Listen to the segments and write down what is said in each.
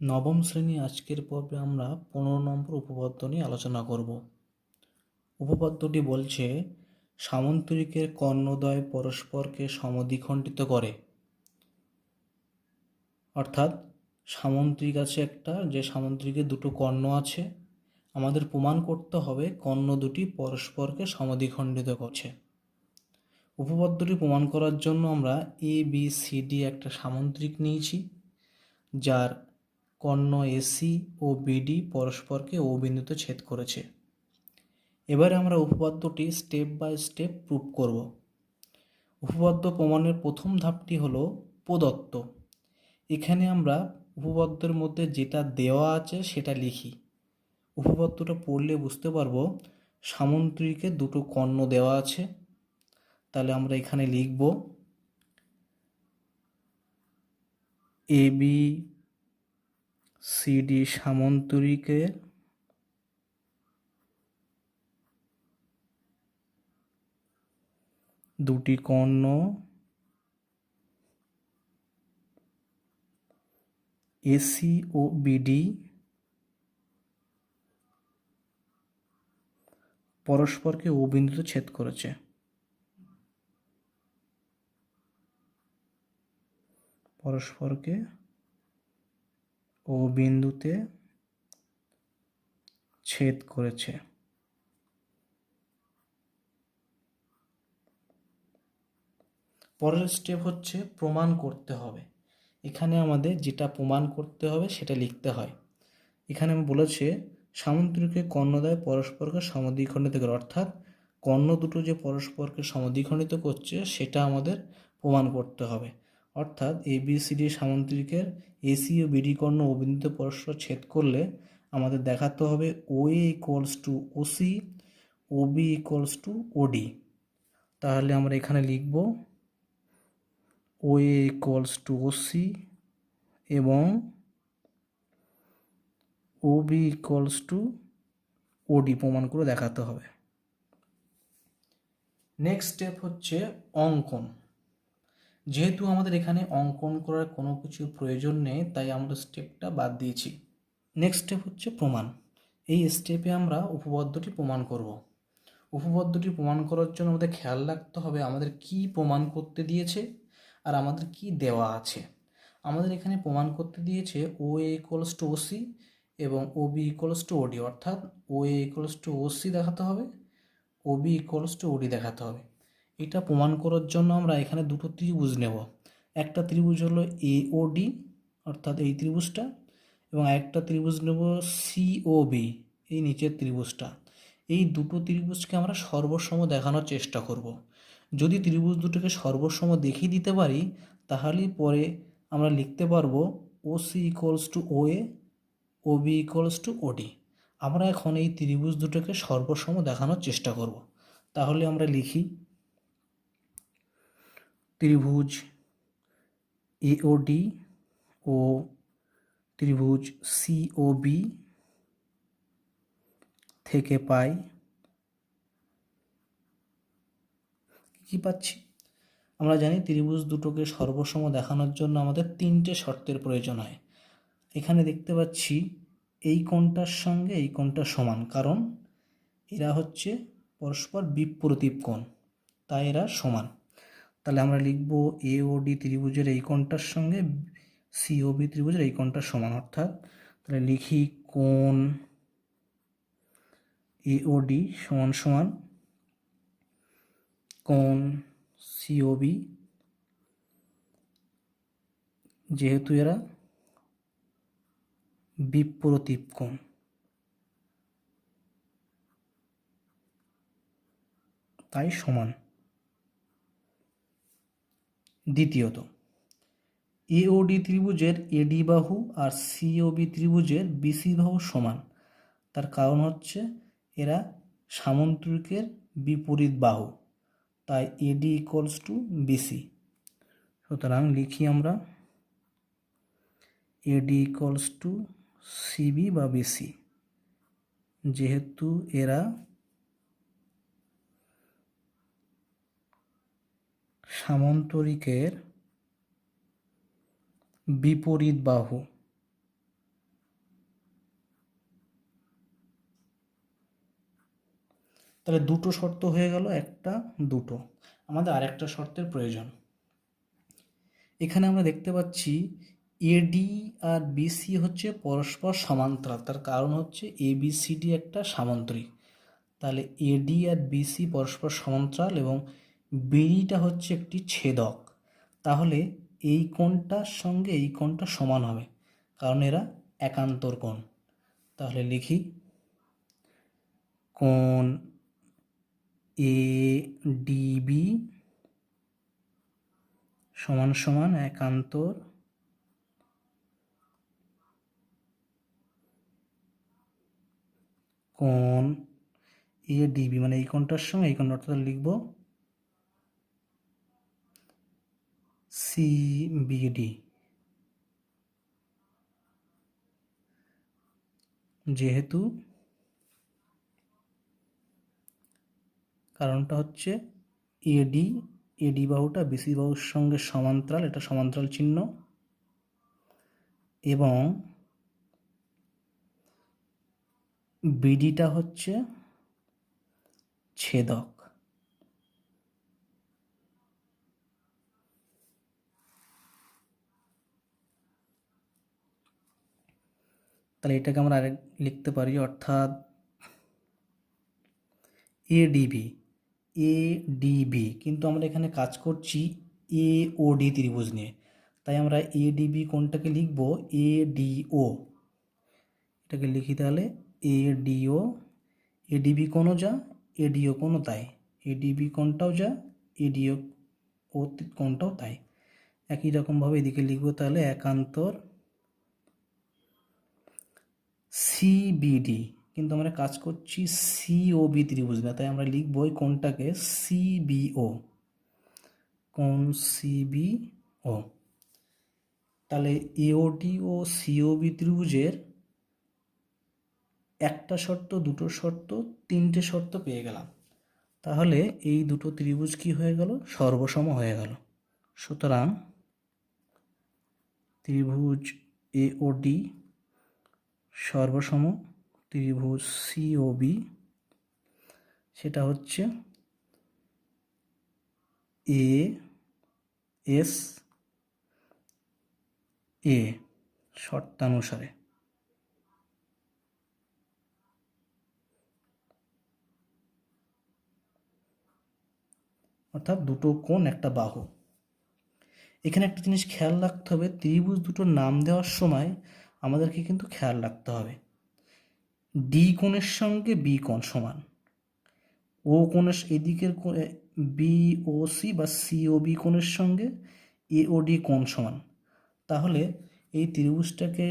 নবম শ্রেণী আজকের পর্বে আমরা 15 নম্বর উপপাদ্য নিয়ে আলোচনা করব। উপপাদ্যটি বলছে সামন্তরিকের কর্ণদ্বয় পরস্পরকে সমদ্বিখণ্ডিত করে। অর্থাৎ সামন্তরিক আছে একটা, যে সামন্তরিকের দুটো কর্ণ আছে, আমাদের প্রমাণ করতে হবে কর্ণ দুটি পরস্পরকে সমদ্বিখণ্ডিত করছে। উপপাদ্যটি প্রমাণ করার জন্য আমরা ABCD একটা সামন্তরিক নিয়েছি, যার কর্ণ AC ও BD পরস্পরকে O বিন্দুতে ছেদ করেছে। এবারে আমরা উপপাদ্যটি স্টেপ বাই স্টেপ প্রুভ করব। উপপাদ্য প্রমাণের প্রথম ধাপটি হলো প্রদত্ত। এখানে আমরা উপপাদ্যের মধ্যে যেটা দেওয়া আছে সেটা লিখি। উপপাদ্যটা পড়লে বুঝতে পারবো সামন্তরিকের দুটো কর্ণ দেওয়া আছে, তাহলে আমরা এখানে লিখব ABCD সামন্তরিকের দুটি কর্ণ AC ও BD পরস্পরকে O বিন্দুতে ছেদ করেছে। পরস্পরকে O বিন্দুতে ছেদ করেছে। পরের স্টেপ হচ্ছে প্রমাণ করতে হবে। এখানে আমাদের যেটা প্রমাণ করতে হবে সেটা লিখতে হয়। এখানে বলেছে সামন্তরিকের কর্ণদ্বয় পরস্পরকে সমদ্বিখণ্ডিত করে, অর্থাৎ কর্ণ দুটো যে পরস্পরকে সমদ্বিখণ্ডিত করছে সেটা আমাদের প্রমাণ করতে হবে। অর্থাৎ ABCD সামন্তরিকের AC ও BD কর্ণ ও বিন্দুতে পরস্পর ছেদ করলে আমাদের দেখাতে হবে OA equals to OC, OB equals to OD। তাহলে আমরা এখানে লিখব OA ইকুয়ালস টু OC এবং OB ইকুয়ালস টু OD প্রমাণ করে দেখাতে হবে। নেক্সট স্টেপ হচ্ছে অঙ্কন। যেহেতু আমাদের এখানে অঙ্কন করার কোনো কিছুর প্রয়োজন নেই, তাই আমরা স্টেপটা বাদ দিয়েছি। নেক্সট স্টেপ হচ্ছে প্রমাণ। এই স্টেপে আমরা উপপাদ্যটি প্রমাণ করব। উপপাদ্যটি প্রমাণ করার জন্য আমাদের খেয়াল রাখতে হবে আমাদের কি প্রমাণ করতে দিয়েছে আর আমাদের কি দেওয়া আছে। আমাদের এখানে প্রমাণ করতে দিয়েছে OA ইকুয়ালস টু OC এবং OB ইকুয়ালস টু OD, অর্থাৎ OA ইকুয়ালস টু OC দেখাতে হবে, OB ইকুয়ালস টু OD দেখাতে হবে। এটা প্রমাণ করার জন্য আমরা এখানে দুটো ত্রিভুজ নেব। একটা ত্রিভুজ হলো AOD, অর্থাৎ এই ত্রিভুজটা, এবং একটা ত্রিভুজ নেব COB, এই নিচের ত্রিভুজটা। এই দুটো ত্রিভুজকে আমরা সর্বসম দেখানোর চেষ্টা করব। যদি ত্রিভুজ দুটোকে সর্বসম দেখিয়ে দিতে পারি, তাহলেই পরে আমরা লিখতে পারবো OC equals to OA, OB equals to OD। আমরা এখন এই ত্রিভুজ দুটোকে সর্বসম দেখানোর চেষ্টা করব। তাহলে আমরা লিখি ত্রিভুজ AOD ও ত্রিভুজ COB থেকে পাই কি পাচ্ছি। আমরা জানি ত্রিভুজ দুটোকে সর্বসম দেখানোর জন্য আমাদের তিনটে শর্তের প্রয়োজন হয়। এখানে দেখতে পাচ্ছি এই কোণটার সঙ্গে এই কোণটা সমান, কারণ এরা হচ্ছে পরস্পর বিপরীত কোণ, তাই এরা সমান। তাহলে আমরা লিখব AOD ত্রিভুজের এই কোণটার সঙ্গে COB ত্রিভুজের এই কোণটার সমান, অর্থাৎ তাহলে লিখি কোণ AOD সমান সমান কোণ COB, যেহেতু এরা বিপরীত কোণ, তাই সমান। দ্বিতীয়ত, AOD ত্রিভুজের AD বাহু আর COB ত্রিভুজের BC বাহু সমান। তার কারণ হচ্ছে এরা সামন্তরিকের বিপরীত বাহু, তাই AD ইকুয়ালস টু BC। সুতরাং লিখি আমরা AD ইকুয়ালস টু CB বা BC, যেহেতু এরা সামন্তরিকের বিপরীত বাহু, তাহলে দুটো শর্ত হয়ে গেল, একটা দুটো। আমাদের আরেকটা শর্তের প্রয়োজন। এখানে আমরা দেখতে পাচ্ছি এডি আর বিসি হচ্ছে পরস্পর সমান্তরাল। তার কারণ হচ্ছে এবিসিডি একটা সামান্তরিক। তাহলে এডি আর বিসি পরস্পর সমান্তরাল এবং বিডিটা হচ্ছে একটি ছেদক। তাহলে এই কোণটার সঙ্গে এই কোণটা সমান হবে, কারণ এরা একান্তর কোণ। তাহলে লিখি কোণ এ ডিবি সমান সমান একান্তর কোণ এ ডিবি, মানে এই কোণটার সঙ্গে এই কোণটা, অর্থাৎ লিখব সিবিডি। যেহেতু কারণটা হচ্ছে এডি বাহুটা বিসি বাহুর সঙ্গে সমান্তরাল, এটা সমান্তরাল চিহ্ন, এবং বিডিটা হচ্ছে ছেদক। তাহলে এটাকে আমরা আরেক লিখতে পারি, অর্থাৎ এডিবি, কিন্তু আমরা এখানে কাজ করছি এওডি ত্রিভুজ নিয়ে, তাই আমরা এডিবি কোণটাকে লিখব এডিও। এটাকে লিখি তাহলে এডিও। এডিবি কোণও যা, এডিও কোণও তাই, এডিবি কোণটাও যা, এডিও কোণটাও তাই। একই রকমভাবে এদিকে লিখব তাহলে একান্তর সিবিডি, কিন্তু আমরা কাজ করছি সিওবি ত্রিভুজ না, তাই আমরা লিখব ওই কোণটাকে সিবিও, কোণ সিবিও। তাহলে এওডি ও সিওবি ত্রিভুজের একটা শর্ত, দুটো শর্ত, তিনটে শর্ত পেয়ে গেলাম। তাহলে এই দুটো ত্রিভুজ কি হয়ে গেল? সর্বসম হয়ে গেল। সুতরাং ত্রিভুজ এওডি সর্বসম ত্রিভুজ সিওবি, সেটা হচ্ছে এ এস এ শর্তানুসারে। অর্থাৎ দুটো কোণ একটা বাহু। এখানে একটা জিনিস খেয়াল রাখতে হবে, ত্রিভুজ দুটোর নাম দেওয়ার সময় আমাদেরকে কিন্তু খেয়াল রাখতে হবে ডি কোণের সঙ্গে বি কোণ সমান, ও কোণের এদিকের বিওসি বা সিওবি কোণের সঙ্গে এওডি কোণ সমান। তাহলে এই ত্রিভুজটাকে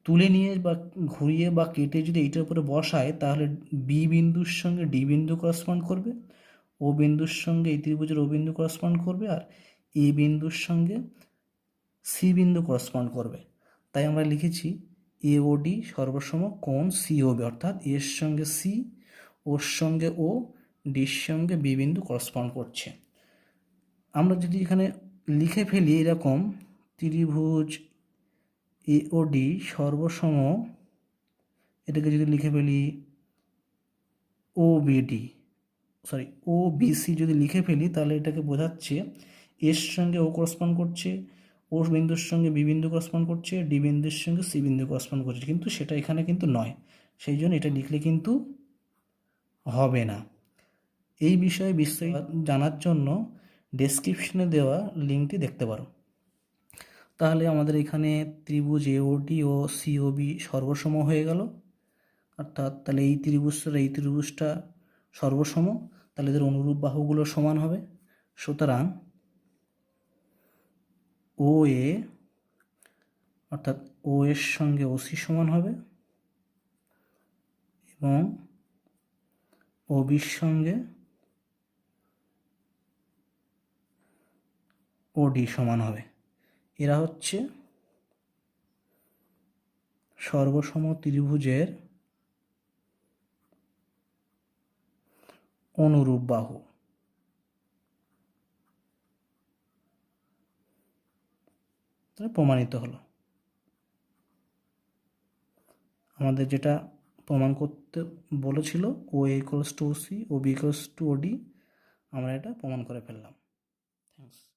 তুলে নিয়ে বা ঘুরিয়ে বা কেটে যদি এইটার উপরে বসায়, তাহলে বি বিন্দুর সঙ্গে ডি বিন্দু করসপন্ড করবে, ও বিন্দুর সঙ্গে এই ত্রিভুজের ও বিন্দু করসপন্ড করবে, আর এ বিন্দুর সঙ্গে সি বিন্দু করসপন্ড করবে। তাই আমরা লিখেছি এওডি সর্বসম কোণ সিওবি, অর্থাৎ এর সঙ্গে সি, ওর সঙ্গে ও, ডির সঙ্গে বি বিন্দু করসপন্ড করছে। আমরা যদি এখানে লিখে ফেলি এরকম, ত্রিভুজ এওডি সর্বসম, এটাকে যদি লিখে ফেলি ও বিসি যদি লিখে ফেলি, তাহলে এটাকে বোঝাচ্ছে এর সঙ্গে ও করসপন্ড করছে, ও বিন্দুর সঙ্গে বি বিন্দু করসপন্ড করছে, ডি বিন্দুর সঙ্গে সি বিন্দু করসপন্ড করছে, কিন্তু সেটা এখানে কিন্তু নয়। সেই জন্য এটা লিখলে কিন্তু হবে না। এই বিষয়ে বিস্তারিত জানার জন্য ডেসক্রিপশনে দেওয়া লিঙ্কটি দেখতে পারো। তাহলে আমাদের এখানে ত্রিভুজ এওডি ও সিওবি সর্বসম হয়ে গেল, অর্থাৎ তাহলে এই ত্রিভুজটা সর্বসম, তাহলে এদের অনুরূপ বাহুগুলো সমান হবে। সুতরাং ও এ, অর্থাৎ ও এর সঙ্গে ওসি সমান হবে, এবং ও বির সঙ্গে ওডি সমান হবে। এরা হচ্ছে সর্বসম ত্রিভুজের অনুরূপ বাহু। প্রমাণিত হলো। আমাদের যেটা প্রমাণ করতে বলেছিল, O A equals to O C, O B equals to O D. আমরা এটা প্রমাণ করে ফেললাম। থ্যাংকস।